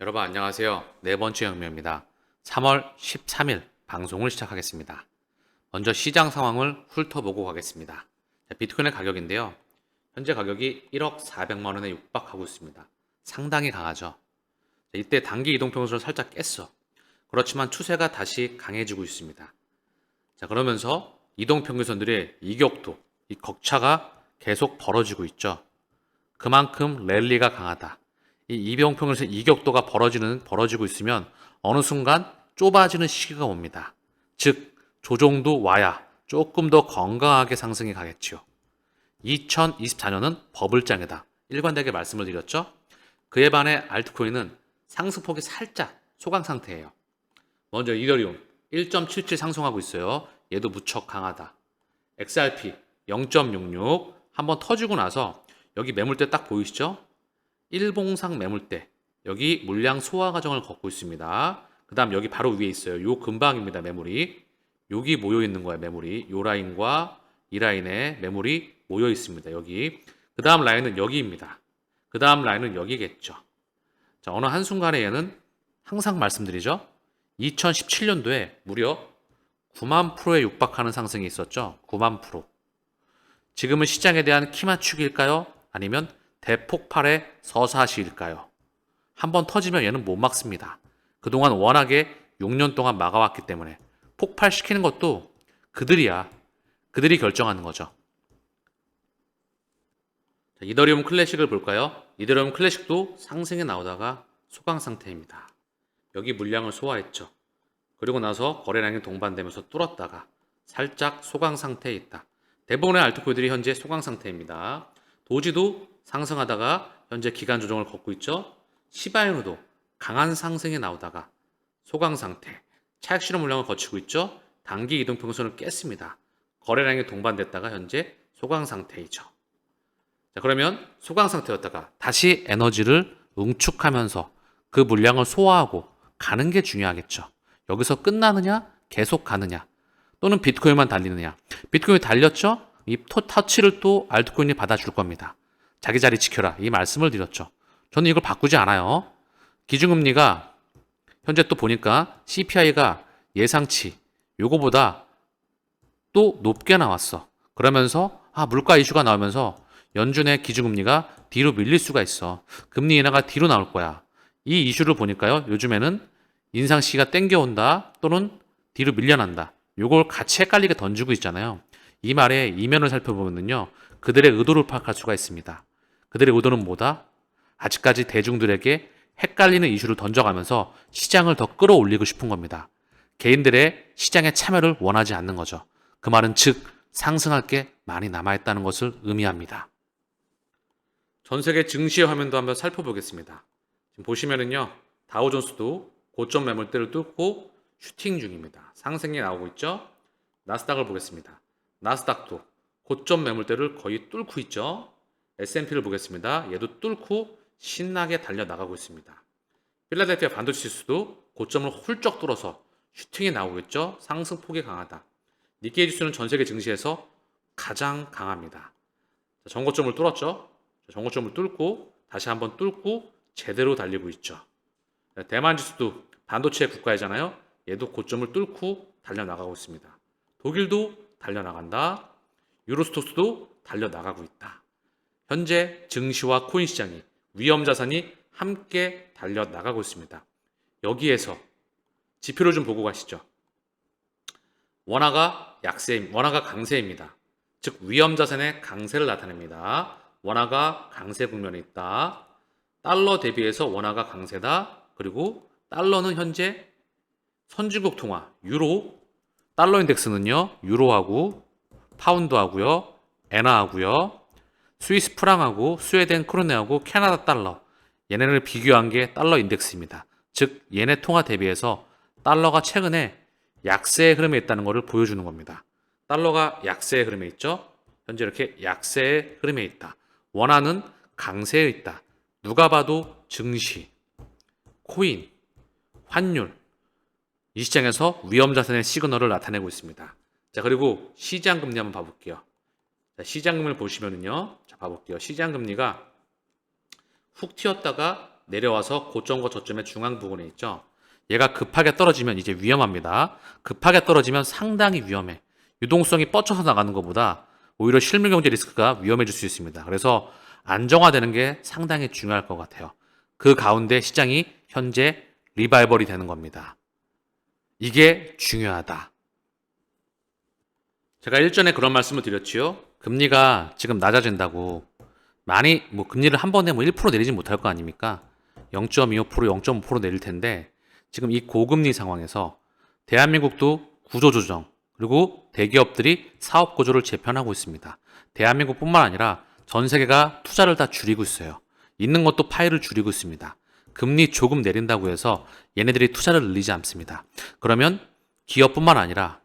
여러분 안녕하세요. 네 번째 혁명입니다. 3월 13일 방송을 시작하겠습니다. 먼저 시장 상황을 훑어보고 가겠습니다. 비트코인의 가격인데요. 현재 가격이 1억 400만 원에 육박하고 있습니다. 상당히 강하죠. 이때 단기 이동평선을 살짝 깼어. 그렇지만 추세가 다시 강해지고 있습니다. 자, 그러면서 이동평균선들의 이격도, 이 격차가 계속 벌어지고 있죠. 그만큼 랠리가 강하다. 이 이병평균선 이격도가 벌어지고 있으면 어느 순간 좁아지는 시기가 옵니다. 즉 조정도 와야 조금 더 건강하게 상승이 가겠지요. 2024년은 버블장이다. 일관되게 말씀을 드렸죠. 그에 반해 알트코인은 상승폭이 살짝 소강 상태예요. 먼저 이더리움 1.77 상승하고 있어요. 얘도 무척 강하다. XRP 0.66 한번 터지고 나서 여기 매물대 딱 보이시죠? 일봉상 매물대 여기 물량 소화 과정을 걷고 있습니다. 그 다음 여기 바로 위에 있어요. 요 근방입니다. 매물이 여기 모여 있는 거예요. 매물이 요 라인과 이 라인에 매물이 모여 있습니다. 여기 그 다음 라인은 여기입니다. 그 다음 라인은 여기겠죠. 자, 어느 한순간에 얘는 항상 말씀드리죠. 2017년도에 무려 9만 프로에 육박하는 상승이 있었죠. 9만 프로. 지금은 시장에 대한 키 맞추기일까요? 아니면 대폭발의 서사시일까요? 한번 터지면 얘는 못 막습니다. 그동안 워낙에 6년 동안 막아왔기 때문에 폭발시키는 것도 그들이야. 그들이 결정하는 거죠. 자, 이더리움 클래식을 볼까요? 이더리움 클래식도 상승에 나오다가 소강 상태입니다. 여기 물량을 소화했죠. 그리고 나서 거래량이 동반되면서 뚫었다가 살짝 소강 상태에 있다. 대부분의 알트코인들이 현재 소강 상태입니다. 도지도 상승하다가 현재 기간 조정을 걷고 있죠. 시바이누도 강한 상승에 나오다가 소강 상태, 차익 실현 물량을 거치고 있죠. 단기 이동평선을 깼습니다. 거래량이 동반됐다가 현재 소강 상태이죠. 자, 그러면 소강 상태였다가 다시 에너지를 응축하면서 그 물량을 소화하고 가는 게 중요하겠죠. 여기서 끝나느냐, 계속 가느냐, 또는 비트코인만 달리느냐. 비트코인이 달렸죠? 이 터치를 또 알트코인이 받아줄 겁니다. 자기 자리 지켜라. 이 말씀을 드렸죠. 저는 이걸 바꾸지 않아요. 기준금리가 현재 또 보니까 CPI가 예상치 요거보다 또 높게 나왔어. 그러면서 물가 이슈가 나오면서 연준의 기준금리가 뒤로 밀릴 수가 있어. 금리 인하가 뒤로 나올 거야. 이 이슈를 보니까요. 요즘에는 인상 시기가 땡겨온다 또는 뒤로 밀려난다. 요걸 같이 헷갈리게 던지고 있잖아요. 이 말의 이면을 살펴보면요. 그들의 의도를 파악할 수가 있습니다. 그들의 의도는 뭐다? 아직까지 대중들에게 헷갈리는 이슈를 던져가면서 시장을 더 끌어올리고 싶은 겁니다. 개인들의 시장에 참여를 원하지 않는 거죠. 그 말은 즉 상승할 게 많이 남아있다는 것을 의미합니다. 전 세계 증시 화면도 한번 살펴보겠습니다. 지금 보시면은요. 다우존스도 고점 매물대를 뚫고 슈팅 중입니다. 상승이 나오고 있죠. 나스닥을 보겠습니다. 나스닥도 고점 매물대를 거의 뚫고 있죠. S&P를 보겠습니다. 얘도 뚫고 신나게 달려나가고 있습니다. 필라델피아 반도체 지수도 고점을 훌쩍 뚫어서 슈팅이 나오고 있죠. 상승폭이 강하다. 니케이 지수는 전 세계 증시에서 가장 강합니다. 전고점을 뚫었죠. 전고점을 뚫고 다시 한번 뚫고 제대로 달리고 있죠. 대만 지수도 반도체 국가이잖아요. 얘도 고점을 뚫고 달려나가고 있습니다. 독일도 달려나간다. 유로스톡스도 달려나가고 있다. 현재 증시와 코인 시장이 위험자산이 함께 달려나가고 있습니다. 여기에서 지표를 좀 보고 가시죠. 원화가 강세입니다. 즉 위험자산의 강세를 나타냅니다. 원화가 강세 국면에 있다. 달러 대비해서 원화가 강세다. 그리고 달러는 현재 선진국 통화 유로 달러 인덱스는요. 유로하고 파운드하고요. 엔화하고요. 스위스 프랑하고 스웨덴 크로네하고 캐나다 달러 얘네를 비교한 게 달러 인덱스입니다. 즉 얘네 통화 대비해서 달러가 최근에 약세의 흐름에 있다는 것을 보여주는 겁니다. 달러가 약세의 흐름에 있죠. 현재 이렇게 약세의 흐름에 있다. 원화는 강세에 있다. 누가 봐도 증시, 코인, 환율 이 시장에서 위험자산의 시그널을 나타내고 있습니다. 자, 그리고 시장금리 한번 봐볼게요. 자, 시장금리를 보시면은요. 자, 봐볼게요. 시장금리가 훅 튀었다가 내려와서 고점과 저점의 중앙 부분에 있죠. 얘가 급하게 떨어지면 이제 위험합니다. 급하게 떨어지면 상당히 위험해. 유동성이 뻗쳐서 나가는 것보다 오히려 실물경제 리스크가 위험해질 수 있습니다. 그래서 안정화되는 게 상당히 중요할 것 같아요. 그 가운데 시장이 현재 리바이벌이 되는 겁니다. 이게 중요하다. 제가 일전에 그런 말씀을 드렸지요. 금리가 지금 낮아진다고 많이 금리를 한 번에 1% 내리지 못할 거 아닙니까? 0.25%, 0.5% 내릴 텐데 지금 이 고금리 상황에서 대한민국도 구조조정 그리고 대기업들이 사업 구조를 재편하고 있습니다. 대한민국뿐만 아니라 전 세계가 투자를 다 줄이고 있어요. 있는 것도 파일을 줄이고 있습니다. 금리 조금 내린다고 해서 얘네들이 투자를 늘리지 않습니다. 그러면 기업뿐만 아니라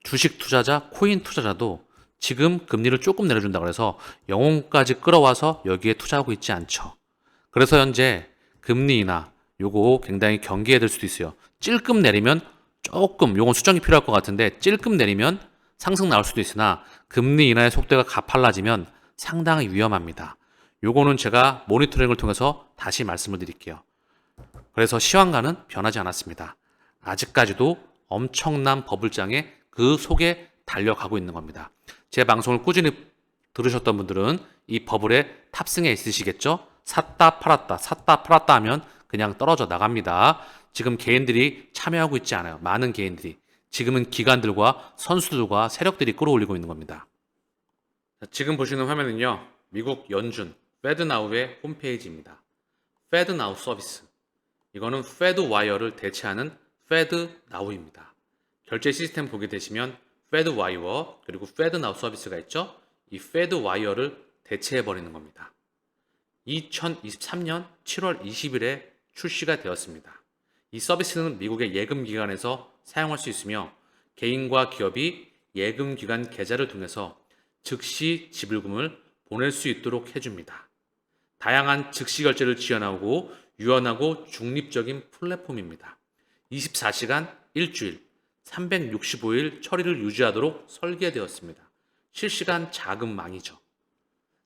주식 투자자, 코인 투자자도 지금 금리를 조금 내려준다고 해서 영혼까지 끌어와서 여기에 투자하고 있지 않죠. 그래서 현재 금리 인하 요거 굉장히 경계해야 될 수도 있어요. 찔끔 내리면 조금 요건 수정이 필요할 것 같은데 찔끔 내리면 상승 나올 수도 있으나 금리 인하의 속도가 가팔라지면 상당히 위험합니다. 요거는 제가 모니터링을 통해서 다시 말씀을 드릴게요. 그래서 시황가는 변하지 않았습니다. 아직까지도 엄청난 버블장에 그 속에 달려가고 있는 겁니다. 제 방송을 꾸준히 들으셨던 분들은 이 버블에 탑승해 있으시겠죠? 샀다 팔았다 하면 그냥 떨어져 나갑니다. 지금 개인들이 참여하고 있지 않아요. 많은 개인들이. 지금은 기관들과 선수들과 세력들이 끌어올리고 있는 겁니다. 지금 보시는 화면은요. 미국 연준 페드나우의 홈페이지입니다. 페드나우 서비스. 이거는 페드와이어를 대체하는 페드나우입니다. 결제 시스템 보게 되시면 페드와이어 그리고 페드나우 서비스가 있죠. 이 페드와이어를 대체해버리는 겁니다. 2023년 7월 20일에 출시가 되었습니다. 이 서비스는 미국의 예금기관에서 사용할 수 있으며 개인과 기업이 예금기관 계좌를 통해서 즉시 지불금을 보낼 수 있도록 해줍니다. 다양한 즉시 결제를 지원하고 유연하고 중립적인 플랫폼입니다. 24시간 일주일 365일 처리를 유지하도록 설계되었습니다. 실시간 자금망이죠.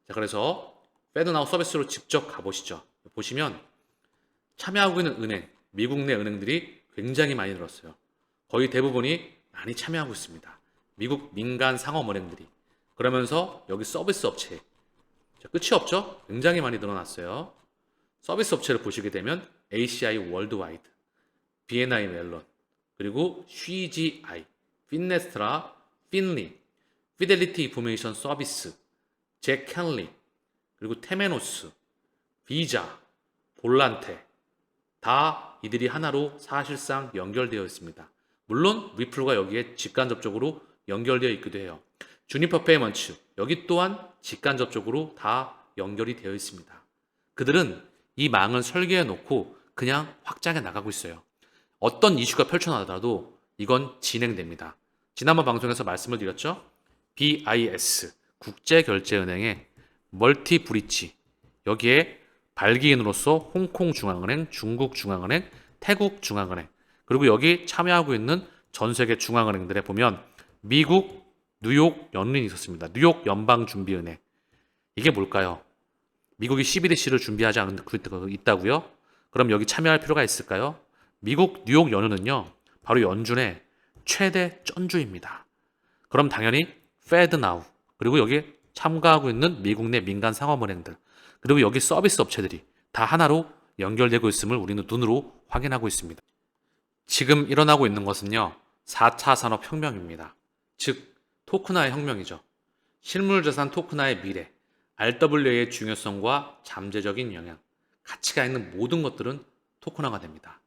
자, 그래서 페드나우 서비스로 직접 가보시죠. 보시면 참여하고 있는 은행, 미국 내 은행들이 굉장히 많이 늘었어요. 거의 대부분이 많이 참여하고 있습니다. 미국 민간 상업은행들이. 그러면서 여기 서비스 업체, 자, 끝이 없죠? 굉장히 많이 늘어났어요. 서비스 업체를 보시게 되면 ACI 월드와이드, BNI 멜론, 그리고 CGI, 핀네스트라, 핀리, 피델리티 인포메이션 서비스, 잭 캔리, 그리고 테메노스, 비자, 볼란테 다 이들이 하나로 사실상 연결되어 있습니다. 물론 위플로가 여기에 직간접적으로 연결되어 있기도 해요. 주니퍼 페이먼츠 여기 또한 직간접적으로 다 연결이 되어 있습니다. 그들은 이 망을 설계해 놓고 그냥 확장해 나가고 있어요. 어떤 이슈가 펼쳐나더라도 이건 진행됩니다. 지난번 방송에서 말씀을 드렸죠. BIS 국제결제은행의 멀티 브리지 여기에 발기인으로서 홍콩 중앙은행, 중국 중앙은행, 태국 중앙은행 그리고 여기 참여하고 있는 전 세계 중앙은행들에 보면 미국 뉴욕 연은이 있었습니다. 뉴욕 연방준비은행 이게 뭘까요? 미국이 CBDC를 준비하지 않은 그 있다고요? 그럼 여기 참여할 필요가 있을까요? 미국 뉴욕 연은은요 바로 연준의 최대 쩐주입니다. 그럼 당연히 페드나우 그리고 여기 참가하고 있는 미국 내 민간 상업은행들 그리고 여기 서비스 업체들이 다 하나로 연결되고 있음을 우리는 눈으로 확인하고 있습니다. 지금 일어나고 있는 것은요 4차 산업혁명입니다. 즉 토큰화의 혁명이죠. 실물자산 토큰화의 미래, RWA의 중요성과 잠재적인 영향, 가치가 있는 모든 것들은 토큰화가 됩니다.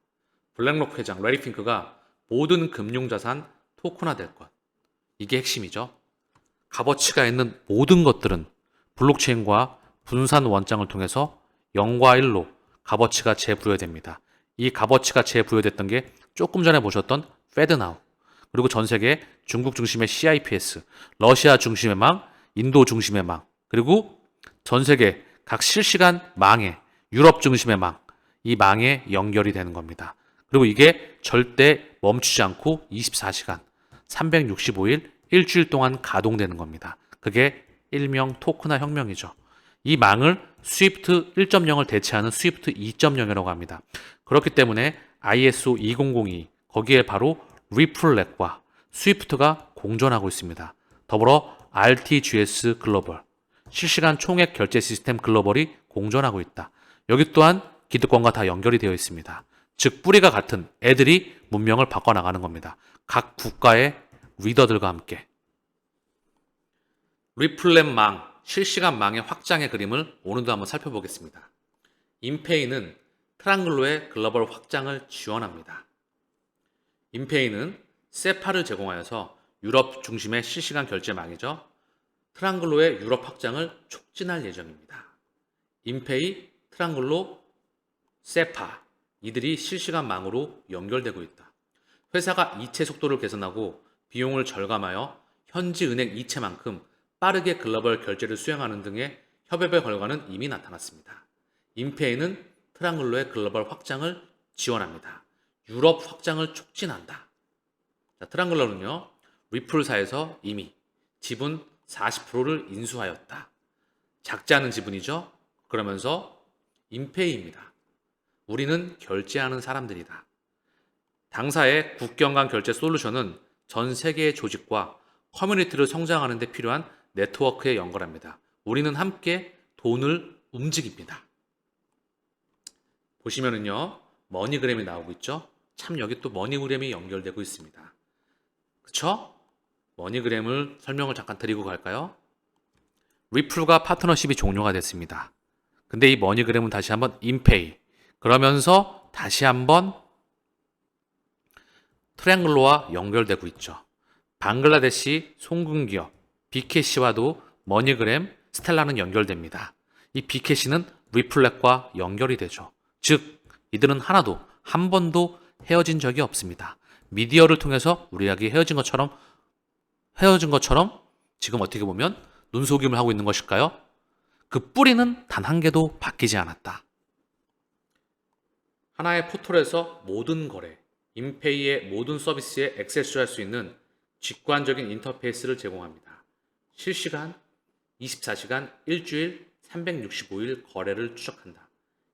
블랙록 회장 레리 핑크가 모든 금융자산 토큰화 될 것. 이게 핵심이죠. 값어치가 있는 모든 것들은 블록체인과 분산 원장을 통해서 0과 1로 값어치가 재부여됩니다. 이 값어치가 재부여됐던 게 조금 전에 보셨던 페드나우 그리고 전 세계 중국 중심의 CIPS, 러시아 중심의 망, 인도 중심의 망 그리고 전 세계 각 실시간 망에 유럽 중심의 망, 이 망에 연결이 되는 겁니다. 그리고 이게 절대 멈추지 않고 24시간, 365일, 일주일 동안 가동되는 겁니다. 그게 일명 토큰화 혁명이죠. 이 망을 스위프트 1.0을 대체하는 스위프트 2.0이라고 합니다. 그렇기 때문에 ISO 2002 거기에 바로 리플렉과 스위프트가 공존하고 있습니다. 더불어 RTGS 글로벌 실시간 총액 결제 시스템 글로벌이 공존하고 있다. 여기 또한 기득권과 다 연결이 되어 있습니다. 즉 뿌리가 같은 애들이 문명을 바꿔나가는 겁니다. 각 국가의 리더들과 함께. 리플렛 망, 실시간 망의 확장의 그림을 오늘도 한번 살펴보겠습니다. 인페이는 트랑글로의 글로벌 확장을 지원합니다. 인페이는 세파를 제공하여서 유럽 중심의 실시간 결제망이죠. 트랑글로의 유럽 확장을 촉진할 예정입니다. 인페이, 트랑글로, 세파 이들이 실시간 망으로 연결되고 있다. 회사가 이체 속도를 개선하고 비용을 절감하여 현지 은행 이체만큼 빠르게 글로벌 결제를 수행하는 등의 협업의 결과는 이미 나타났습니다. 인페이는 트랑글로의 글로벌 확장을 지원합니다. 유럽 확장을 촉진한다. 자, 트랑글로는요, 리플사에서 이미 지분 40%를 인수하였다. 작지 않은 지분이죠? 그러면서 인페이입니다. 우리는 결제하는 사람들이다. 당사의 국경 간 결제 솔루션은 전 세계의 조직과 커뮤니티를 성장하는 데 필요한 네트워크에 연결합니다. 우리는 함께 돈을 움직입니다. 보시면은요, 머니그램이 나오고 있죠? 참 여기 또 머니그램이 연결되고 있습니다. 그쵸? 머니그램을 설명을 잠깐 드리고 갈까요? 리플과 파트너십이 종료가 됐습니다. 근데 이 머니그램은 다시 한번 인페이 그러면서 다시 한번 트라이앵글로와 연결되고 있죠. 방글라데시 송금기업 비캐시와도 머니그램 스텔라는 연결됩니다. 이 비캐시는 리플렛과 연결이 되죠. 즉 이들은 하나도 한 번도 헤어진 적이 없습니다. 미디어를 통해서 우리에게 헤어진 것처럼 지금 어떻게 보면 눈속임을 하고 있는 것일까요? 그 뿌리는 단 한 개도 바뀌지 않았다. 하나의 포털에서 모든 거래, 인페이의 모든 서비스에 액세스할 수 있는 직관적인 인터페이스를 제공합니다. 실시간, 24시간, 일주일, 365일 거래를 추적한다.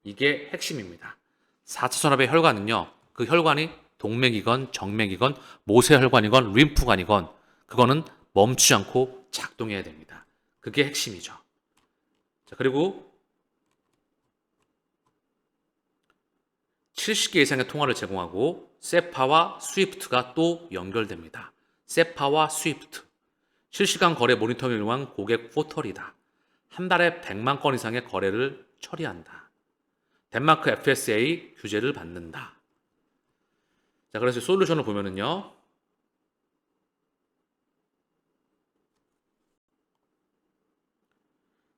이게 핵심입니다. 4차 산업의 혈관은요, 그 혈관이 동맥이건 정맥이건 모세혈관이건 림프관이건 그거는 멈추지 않고 작동해야 됩니다. 그게 핵심이죠. 자, 그리고 70개 이상의 통화를 제공하고 세파와 스위프트가 또 연결됩니다. 세파와 스위프트 실시간 거래 모니터링을 위한 고객 포털이다. 한 달에 100만 건 이상의 거래를 처리한다. 덴마크 FSA 규제를 받는다. 자, 그래서 솔루션을 보면은요.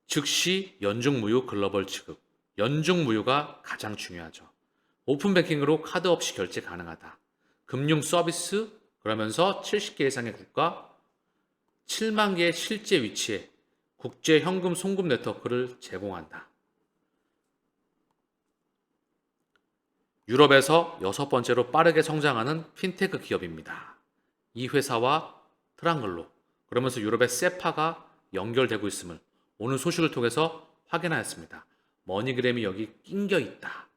즉시 연중무휴 글로벌 지급. 연중무휴가 가장 중요하죠. 오픈뱅킹으로 카드 없이 결제 가능하다. 금융 서비스 그러면서 70개 이상의 국가 7만 개의 실제 위치에 국제 현금 송금 네트워크를 제공한다. 유럽에서 6번째로 빠르게 성장하는 핀테크 기업입니다. 이 회사와 트랑글로 그러면서 유럽의 세파가 연결되고 있음을 오늘 소식을 통해서 확인하였습니다. 머니그램이 여기 낑겨 있다.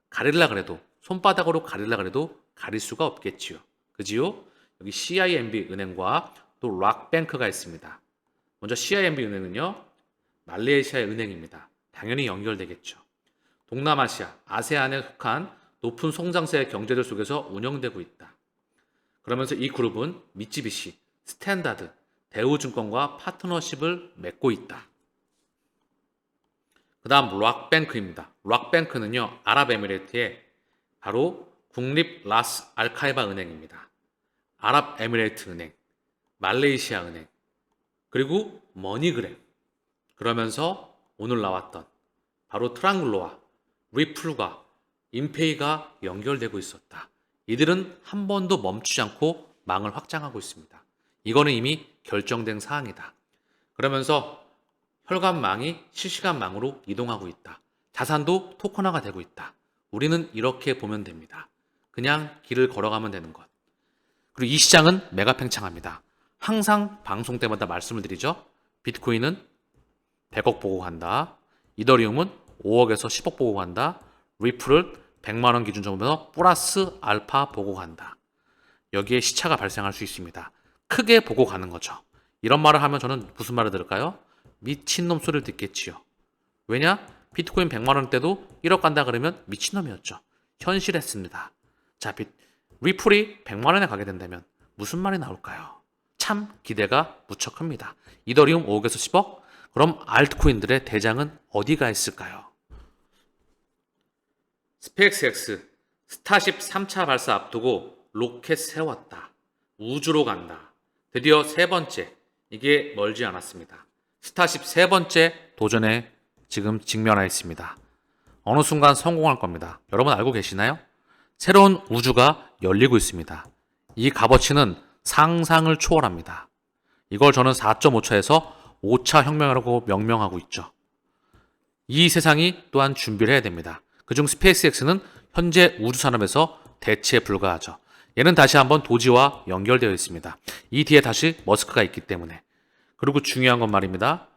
가릴라 그래도 손바닥으로 가릴라 그래도 가릴 수가 없겠지요. 그지요? 여기 CIMB 은행과 또 락뱅크가 있습니다. 먼저 CIMB 은행은요. 말레이시아의 은행입니다. 당연히 연결되겠죠. 동남아시아, 아세안에 속한 높은 성장세 경제들 속에서 운영되고 있다. 그러면서 이 그룹은 미쓰비시, 스탠다드, 대우증권과 파트너십을 맺고 있다. 그 다음 락뱅크입니다. 락뱅크는요. 아랍에미레이트의 바로 국립 라스 알카이바 은행입니다. 아랍에미레이트 은행, 말레이시아 은행, 그리고 머니그램 그러면서 오늘 나왔던 바로 트랑글로와 리플과 인페이가 연결되고 있었다. 이들은 한 번도 멈추지 않고 망을 확장하고 있습니다. 이거는 이미 결정된 사항이다. 그러면서 혈관망이 실시간망으로 이동하고 있다. 자산도 토큰화가 되고 있다. 우리는 이렇게 보면 됩니다. 그냥 길을 걸어가면 되는 것. 그리고 이 시장은 메가 팽창합니다. 항상 방송 때마다 말씀을 드리죠. 비트코인은 100억 보고 간다. 이더리움은 5억에서 10억 보고 간다. 리플을 100만 원 기준 정도면 플러스 알파 보고 간다. 여기에 시차가 발생할 수 있습니다. 크게 보고 가는 거죠. 이런 말을 하면 저는 무슨 말을 들을까요? 미친놈 소리를 듣겠지요. 왜냐? 비트코인 100만 원 때도 1억 간다 그러면 미친놈이었죠. 현실했습니다. 자, 리플이 100만 원에 가게 된다면 무슨 말이 나올까요? 참 기대가 무척 큽니다. 이더리움 5억에서 10억? 그럼 알트코인들의 대장은 어디가 있을까요? 스페이스X 스타쉽 3차 발사 앞두고 로켓 세웠다. 우주로 간다. 드디어 세 번째, 이게 멀지 않았습니다. 스타쉽 세 번째 도전에 지금 직면하였습니다. 어느 순간 성공할 겁니다. 여러분 알고 계시나요? 새로운 우주가 열리고 있습니다. 이 값어치는 상상을 초월합니다. 이걸 저는 4.5차에서 5차 혁명이라고 명명하고 있죠. 이 세상이 또한 준비를 해야 됩니다. 그중 스페이스X는 현재 우주 산업에서 대체에 불과하죠. 얘는 다시 한번 도지와 연결되어 있습니다. 이 뒤에 다시 머스크가 있기 때문에. 그리고 중요한 건 말입니다.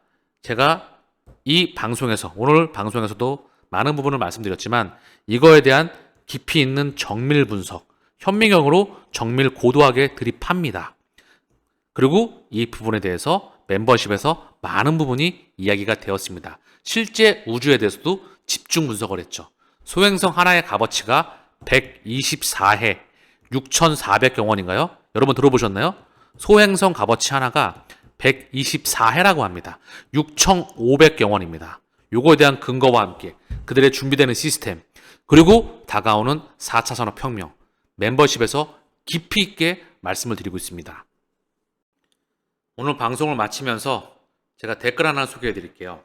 제가 이 방송에서, 오늘 방송에서도 많은 부분을 말씀드렸지만 이거에 대한 깊이 있는 정밀 분석, 현미경으로 정밀 고도하게 들이팝니다. 그리고 이 부분에 대해서 멤버십에서 많은 부분이 이야기가 되었습니다. 실제 우주에 대해서도 집중 분석을 했죠. 소행성 하나의 값어치가 124해 6,400경원인가요? 여러분 들어보셨나요? 소행성 값어치 하나가 124해라고 합니다. 6,500경원입니다. 요거에 대한 근거와 함께 그들의 준비되는 시스템, 그리고 다가오는 4차 산업혁명, 멤버십에서 깊이 있게 말씀을 드리고 있습니다. 오늘 방송을 마치면서 제가 댓글 하나 소개해 드릴게요.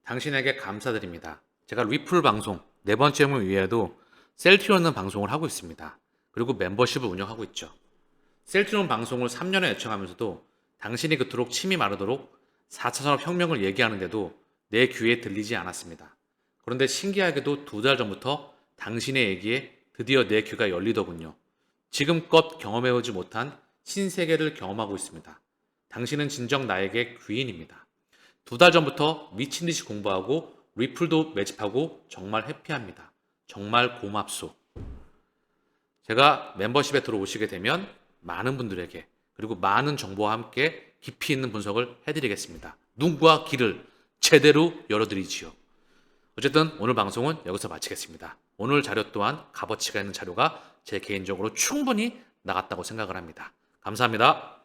당신에게 감사드립니다. 제가 리플 방송 4번째 혁명 이외에도 셀트리온 방송을 하고 있습니다. 그리고 멤버십을 운영하고 있죠. 셀트리온 방송을 3년에 애청하면서도 당신이 그토록 침이 마르도록 4차 산업혁명을 얘기하는데도 내 귀에 들리지 않았습니다. 그런데 신기하게도 2달 전부터 당신의 얘기에 드디어 내 귀가 열리더군요. 지금껏 경험해오지 못한 신세계를 경험하고 있습니다. 당신은 진정 나에게 귀인입니다. 2달 전부터 미친듯이 공부하고 리플도 매집하고 정말 해피합니다. 정말 고맙소. 제가 멤버십에 들어오시게 되면 많은 분들에게 그리고 많은 정보와 함께 깊이 있는 분석을 해드리겠습니다. 눈과 귀를 제대로 열어드리지요. 어쨌든 오늘 방송은 여기서 마치겠습니다. 오늘 자료 또한 값어치가 있는 자료가 제 개인적으로 충분히 나갔다고 생각을 합니다. 감사합니다.